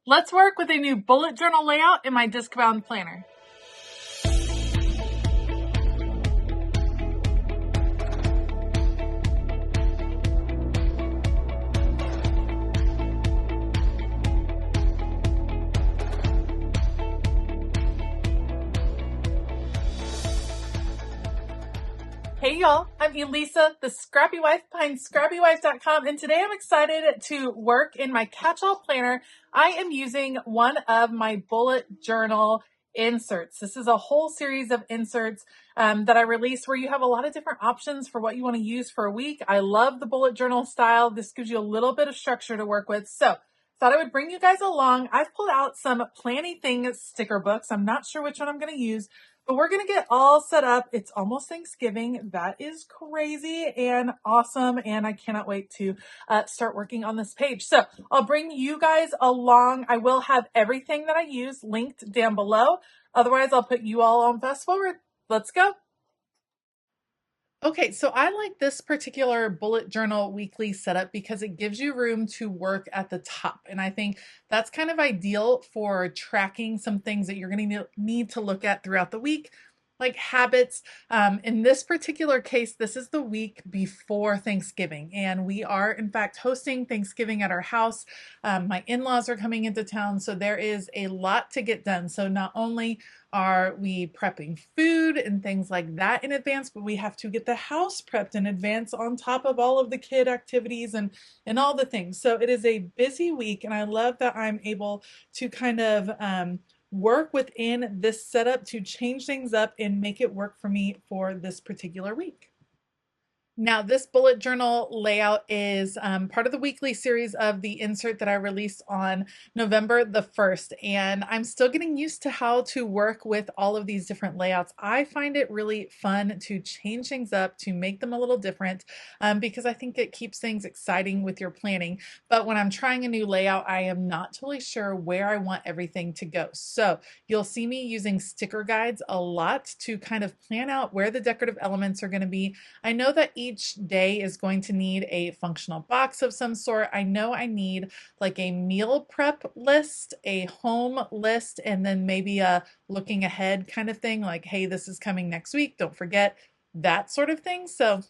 Let's work with a new bullet journal layout in my disc-bound planner. Hey y'all, I'm Elisa, the Scrappy Wife behind ScrappyWife.com, and today I'm excited to work in my catch-all planner. I am using one of my bullet journal inserts. This is a whole series of inserts that I released where you have a lot of different options for what you want to use for a week. I love the bullet journal style. This gives you a little bit of structure to work with. So thought I would bring you guys along. I've pulled out some Planny Things sticker books. I'm not sure which one I'm going to use, but we're going to get all set up. It's almost Thanksgiving. That is crazy and awesome. And I cannot wait to start working on this page. So I'll bring you guys along. I will have everything that I use linked down below. Otherwise, I'll put you all on fast forward. Let's go. Okay, so I like this particular bullet journal weekly setup because it gives you room to work at the top. And I think that's kind of ideal for tracking some things that you're going to need to look at throughout the week, like habits. In this particular case, this is the week before Thanksgiving, and we are in fact hosting Thanksgiving at our house. My in-laws are coming into town, so there is a lot to get done. So not only are we prepping food and things like that in advance, but we have to get the house prepped in advance on top of all of the kid activities and all the things. So it is a busy week, and I love that I'm able to kind of work within this setup to change things up and make it work for me for this particular week. Now, this bullet journal layout is part of the weekly series of the insert that I released on November the 1st, and I'm still getting used to how to work with all of these different layouts. I find it really fun to change things up, to make them a little different, because I think it keeps things exciting with your planning. But when I'm trying a new layout, I am not totally sure where I want everything to go. So you'll see me using sticker guides a lot to kind of plan out where the decorative elements are going to be. I know that each day is going to need a functional box of some sort. I know I need like a meal prep list, a home list, and then maybe a looking ahead kind of thing, like, hey, this is coming next week, don't forget, that sort of thing. So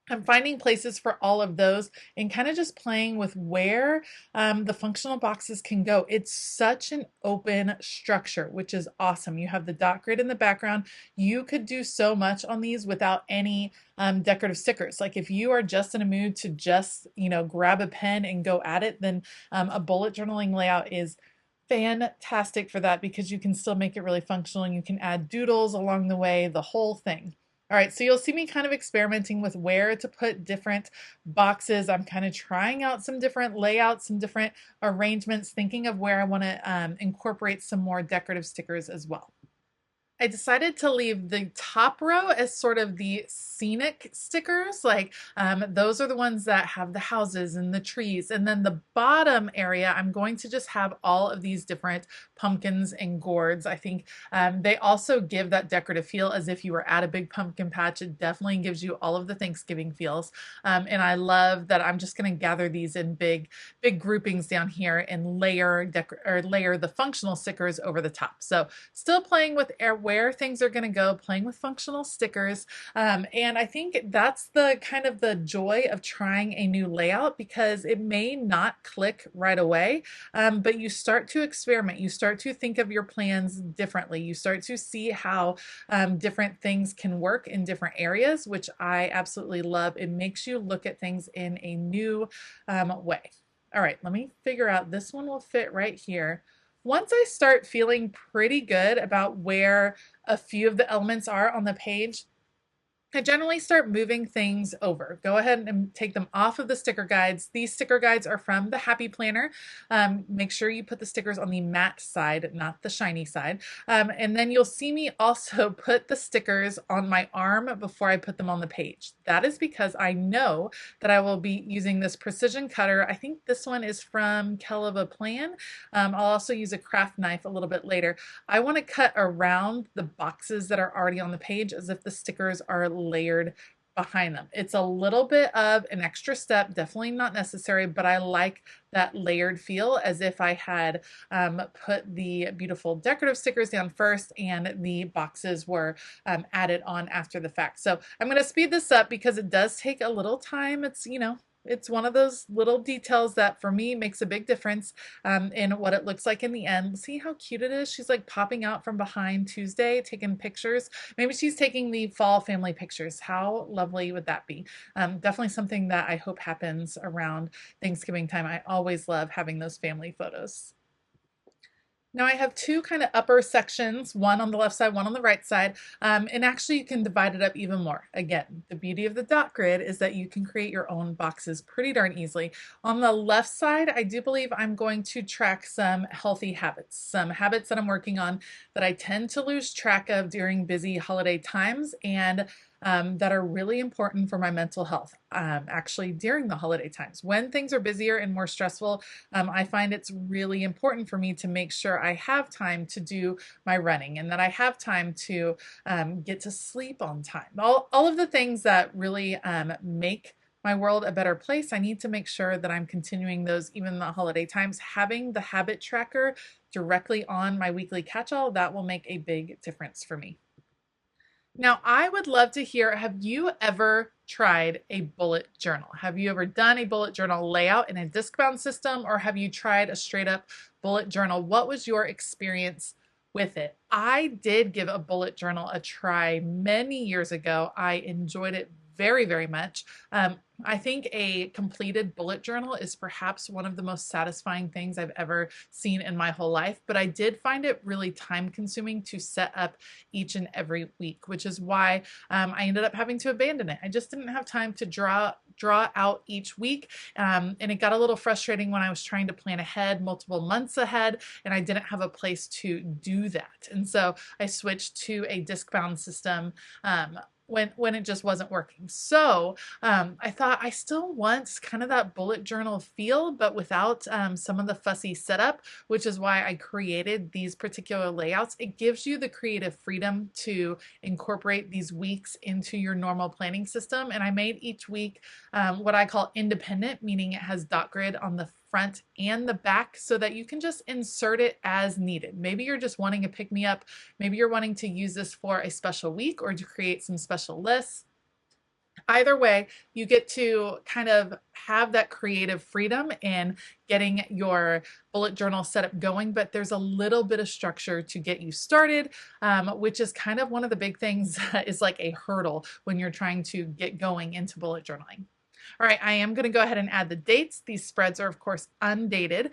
I'm finding places for all of those and kind of just playing with where the functional boxes can go. It's such an open structure, which is awesome. You have the dot grid in the background. You could do so much on these without any decorative stickers. Like if you are just in a mood to just, grab a pen and go at it, then a bullet journaling layout is fantastic for that because you can still make it really functional and you can add doodles along the way, the whole thing. All right, so you'll see me kind of experimenting with where to put different boxes. I'm kind of trying out some different layouts, some different arrangements, thinking of where I want to incorporate some more decorative stickers as well. I decided to leave the top row as sort of the scenic stickers, like those are the ones that have the houses and the trees. And then the bottom area, I'm going to just have all of these different pumpkins and gourds. I think they also give that decorative feel as if you were at a big pumpkin patch. It definitely gives you all of the Thanksgiving feels. And I love that I'm just going to gather these in big groupings down here and layer the functional stickers over the top. So still playing with where things are going to go, playing with functional stickers. And I think that's the kind of the joy of trying a new layout, because it may not click right away, but you start to experiment. You start to think of your plans differently. You start to see how different things can work in different areas, which I absolutely love. It makes you look at things in a new way. All right, let me figure out, this one will fit right here. Once I start feeling pretty good about where a few of the elements are on the page, I generally start moving things over. Go ahead and take them off of the sticker guides. These sticker guides are from the Happy Planner. Make sure you put the stickers on the matte side, not the shiny side. And then you'll see me also put the stickers on my arm before I put them on the page. That is because I know that I will be using this precision cutter. I think this one is from Kell of a Plan. I'll also use a craft knife a little bit later. I want to cut around the boxes that are already on the page as if the stickers are layered behind them. It's a little bit of an extra step, definitely not necessary, but I like that layered feel as if I had put the beautiful decorative stickers down first and the boxes were added on after the fact. So I'm going to speed this up because it does take a little time. It's, you know, it's one of those little details that for me makes a big difference in what it looks like in the end. See how cute it is? She's like popping out from behind Tuesday, taking pictures. Maybe she's taking the fall family pictures. How lovely would that be? Definitely something that I hope happens around Thanksgiving time. I always love having those family photos. Now I have two kind of upper sections, one on the left side, one on the right side, and actually you can divide it up even more. Again, the beauty of the dot grid is that you can create your own boxes pretty darn easily. On the left side, I do believe I'm going to track some healthy habits, some habits that I'm working on that I tend to lose track of during busy holiday times and that are really important for my mental health, actually during the holiday times. When things are busier and more stressful, I find it's really important for me to make sure I have time to do my running and that I have time to get to sleep on time. All of the things that really make my world a better place, I need to make sure that I'm continuing those even in the holiday times. Having the habit tracker directly on my weekly catch-all, that will make a big difference for me. Now, I would love to hear, have you ever tried a bullet journal? Have you ever done a bullet journal layout in a disc-bound system, or have you tried a straight up bullet journal? What was your experience with it? I did give a bullet journal a try many years ago. I enjoyed it very, very much. I think a completed bullet journal is perhaps one of the most satisfying things I've ever seen in my whole life, but I did find it really time consuming to set up each and every week, which is why I ended up having to abandon it. I just didn't have time to draw out each week, and it got a little frustrating when I was trying to plan ahead multiple months ahead and I didn't have a place to do that. And so I switched to a disc bound system when it just wasn't working. So I thought I still want kind of that bullet journal feel, but without some of the fussy setup, which is why I created these particular layouts. It gives you the creative freedom to incorporate these weeks into your normal planning system. And I made each week what I call independent, meaning it has dot grid on the front and the back so that you can just insert it as needed. Maybe you're just wanting a pick me up. Maybe you're wanting to use this for a special week or to create some special lists. Either way, you get to kind of have that creative freedom in getting your bullet journal set up going, but there's a little bit of structure to get you started, which is kind of one of the big things that is like a hurdle when you're trying to get going into bullet journaling. All right, I am going to go ahead and add the dates. These spreads are, of course, undated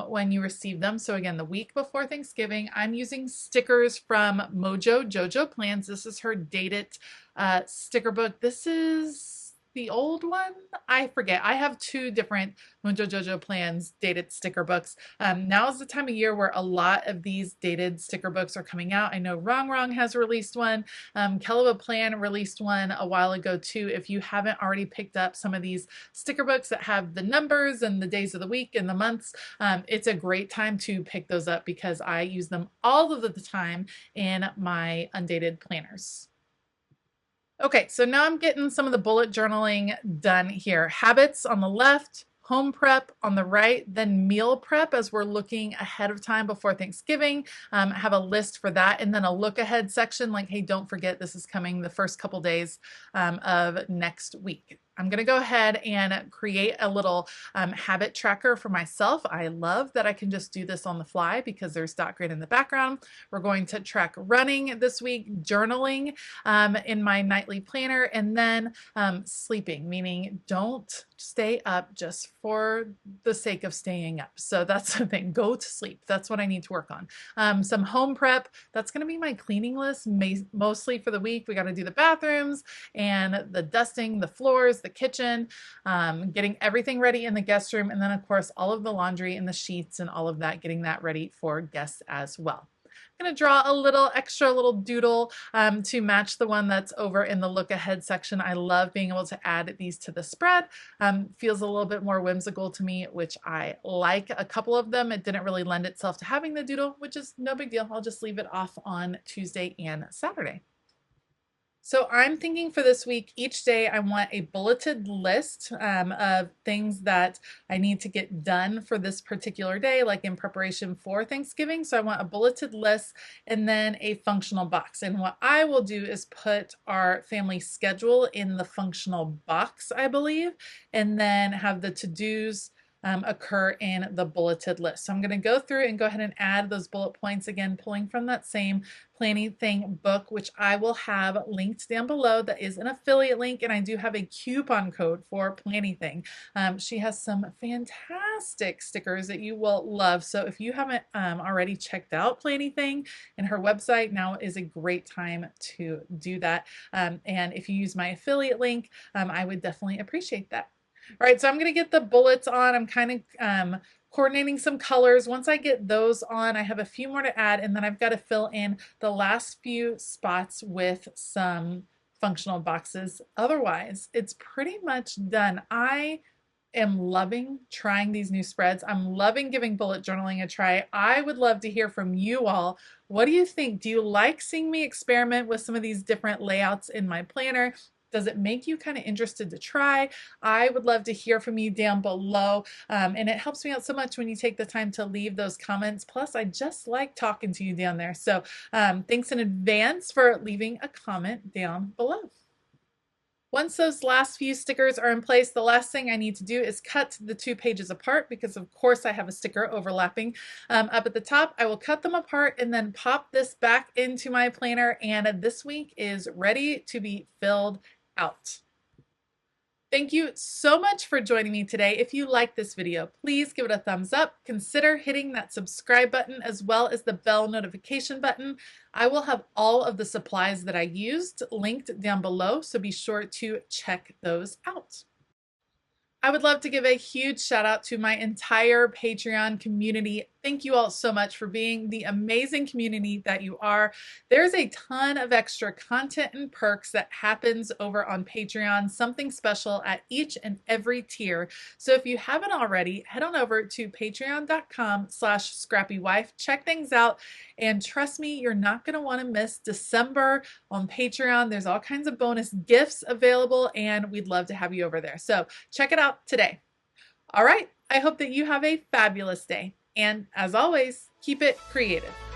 when you receive them. So again, the week before Thanksgiving, I'm using stickers from Mojo Jojo Plans. This is her dated sticker book. This is the old one. I forget. I have two different Mojo Jojo Plans dated sticker books. Now is the time of year where a lot of these dated sticker books are coming out. I know Wrong has released one. Kellowa Plan released one a while ago too. If you haven't already picked up some of these sticker books that have the numbers and the days of the week and the months, it's a great time to pick those up because I use them all of the time in my undated planners. Okay, so now I'm getting some of the bullet journaling done here. Habits on the left, home prep on the right, then meal prep as we're looking ahead of time before Thanksgiving. Have a list for that, and then a look ahead section like, hey, don't forget this is coming the first couple days of next week. I'm going to go ahead and create a little habit tracker for myself. I love that I can just do this on the fly because there's dot grid in the background. We're going to track running this week, journaling in my nightly planner, and then sleeping, meaning don't stay up just for the sake of staying up. So that's the thing. Go to sleep. That's what I need to work on. Some home prep. That's going to be my cleaning list mostly for the week. We got to do the bathrooms and the dusting, the floors, the kitchen, getting everything ready in the guest room, and then of course all of the laundry and the sheets and all of that, getting that ready for guests as well. I'm going to draw a little extra little doodle to match the one that's over in the look ahead section. I love being able to add these to the spread. Feels a little bit more whimsical to me, which I like. A couple of them, it didn't really lend itself to having the doodle, which is no big deal. I'll just leave it off on Tuesday and Saturday. So I'm thinking for this week, each day I want a bulleted list of things that I need to get done for this particular day, like in preparation for Thanksgiving. So I want a bulleted list and then a functional box. And what I will do is put our family schedule in the functional box, I believe, and then have the to-dos occur in the bulleted list. So I'm going to go through and go ahead and add those bullet points again, pulling from that same Planning book, which I will have linked down below. That is an affiliate link, and I do have a coupon code for Planning. She has some fantastic stickers that you will love. So if you haven't already checked out Planning and her website, now is a great time to do that. And if you use my affiliate link, I would definitely appreciate that. All right, so I'm going to get the bullets on. I'm kind of coordinating some colors. Once I get those on, I have a few more to add, and then I've got to fill in the last few spots with some functional boxes. Otherwise, it's pretty much done. I am loving trying these new spreads. I'm loving giving bullet journaling a try. I would love to hear from you all. What do you think? Do you like seeing me experiment with some of these different layouts in my planner? Does it make you kind of interested to try? I would love to hear from you down below. And it helps me out so much when you take the time to leave those comments. Plus, I just like talking to you down there. So thanks in advance for leaving a comment down below. Once those last few stickers are in place, the last thing I need to do is cut the 2 pages apart because of course I have a sticker overlapping up at the top. I will cut them apart and then pop this back into my planner, and this week is ready to be filled out. Thank you so much for joining me today. If you like this video, please give it a thumbs up. Consider hitting that subscribe button as well as the bell notification button. I will have all of the supplies that I used linked down below, so be sure to check those out. I would love to give a huge shout out to my entire Patreon community. Thank you all so much for being the amazing community that you are. There's a ton of extra content and perks that happens over on Patreon, something special at each and every tier. So if you haven't already, head on over to patreon.com/ScrappyWife. Check things out, and trust me, you're not going to want to miss December on Patreon. There's all kinds of bonus gifts available, and we'd love to have you over there. So check it out today. All right, I hope that you have a fabulous day. And as always, keep it creative.